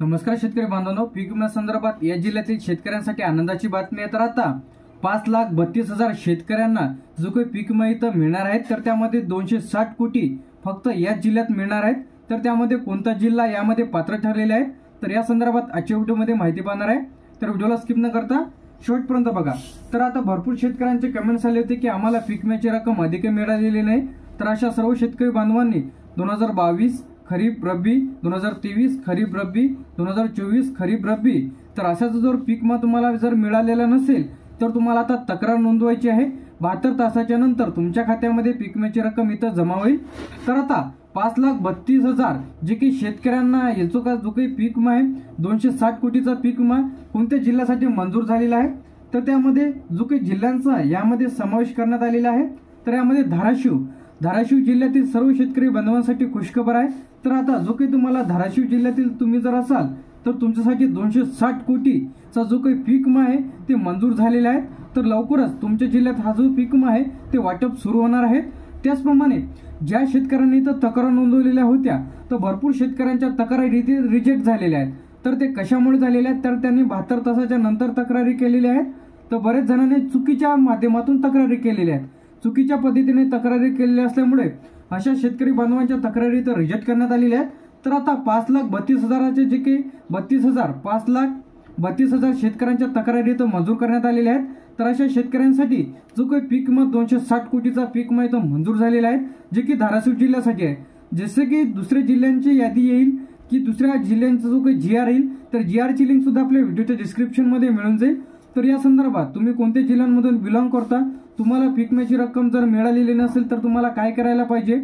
नमस्कार शेतकरी बांधवांनो, पीक विमा संदर्भात या जिल्ह्यातील शेतकऱ्यांसाठी आनंदाची बातमी आहे। तर आता 5,32,000 शेतकऱ्यांना जो काही पीक विमा इथं मिळणार आहे तर त्यामध्ये 260 कोटी फक्त या जिल्ह्यात मिळणार आहेत। तर त्यामध्ये कोणता जिल्हा यामध्ये पात्र ठरलेले आहेत तर या संदर्भात आजच्या व्हिडिओमध्ये माहिती पाहणार आहे। तर व्हिडिओला स्किप न करता शेवटपर्यंत बघा। तर आता भरपूर शेतकऱ्यांचे कमेंट्स आले होते की आम्हाला पीक विम्याची रक्कम अधिक मिळालेली नाही। तर अशा सर्व शेतकरी बांधवांनी 2022 खरीप रब्बी, 2023 खरीप रब्बी, 2024 खरीप रब्बी तर अशाच जर पीक विमा तुम्हाला जर मिळालेला नसेल तर तुम्हाला आता तक्रार नोंदवायची आहे। 72 तासाच्या नंतर तुमच्या खात्यामध्ये पीक विम्याची रक्कम इथं जमा होईल। तर आता 5,32,000 जे की शेतकऱ्यांना याचो का जो काही पीक विमा आहे 260 कोटीचा पीक विमा कोणत्या जिल्ह्यासाठी मंजूर झालेला आहे तर त्यामध्ये जो काही जिल्ह्यांचा यामध्ये समावेश करण्यात आलेला आहे तर यामध्ये धाराशिव जिल्ह्यातील सर्व शेतकरी बांधवांसाठी खुशखबर आहे। तर आता जो काही तुम्हाला धाराशिव जिल्ह्यातील तुम्ही जर असाल तर तुमच्यासाठी 260 कोटीचा जो काही पीक विमा आहे ते मंजूर झालेला आहे। तर लवकरच तुमच्या जिल्ह्यात हा जो पीक विमा आहे ते वाटप सुरू होणार आहे। त्याचप्रमाणे ज्या शेतकऱ्यांनी तर तक्रार नोंदवलेल्या होत्या तर भरपूर शेतकऱ्यांच्या तक्रारी रिजेक्ट झालेल्या आहेत। तर ते कशामुळे झालेले आहेत तर त्यांनी 72 तासाच्या नंतर तक्रारी केलेल्या आहेत। तर बरेच जणांनी चुकीच्या माध्यमातून तक्रारी केलेल्या आहेत, चुकीच्या पद्धतीने तक्रारी केलेल्या असल्यामुळे अशा शेतकरी बांधवांच्या तक्रारी तर रिजेक्ट करण्यात आलेल्या आहेत। तर आता 5,32,000चे जे काही 5,32,000 शेतकऱ्यांच्या तक्रारी तर मंजूर करण्यात आलेल्या आहेत। तर अशा शेतकऱ्यांसाठी जो काही पीक विमा 260 कोटीचा पीक विमा इथं मंजूर झालेला आहे जे की धाराशिव जिल्ह्यासाठी आहे। जसे की दुसऱ्या जिल्ह्यांची यादी येईल की दुसऱ्या जिल्ह्यांचा जो काही GR येईल तर GR ची लिंक सुद्धा आपल्या व्हिडिओच्या डिस्क्रिप्शन मध्ये मिळून जाईल। तर या संदर्भात तुम्ही कोणत्या जिल्ह्यांमधून बिलॉंग करता, तुम्हाला पीक विम्याची रक्कम जर मिळालेली नसेल तर तुम्हाला काय करायला पाहिजे,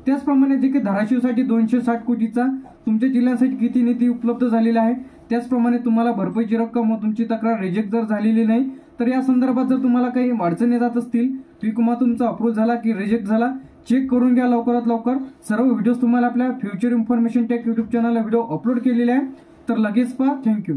त्याचप्रमाणे जे की धाराशिवसाठी 260 कोटीचा तुमच्या जिल्ह्यासाठी किती निधी उपलब्ध झालेला आहे, त्याचप्रमाणे तुम्हाला भरपाईची रक्कम व तुमची तक्रार रिजेक्ट जर झालेली नाही तर या संदर्भात जर तुम्हाला काही अडचणी जात असतील, पीक विमा तुमचा अप्रूव्ह झाला की रिजेक्ट झाला चेक करून घ्या लवकरात लवकर। सर्व व्हिडिओज तुम्हाला आपल्या फ्युचर इन्फॉर्मेशन टेक यूट्यूब चॅनलला व्हिडिओ अपलोड केलेले आहे। तर लगेच पहा। थँक्यू।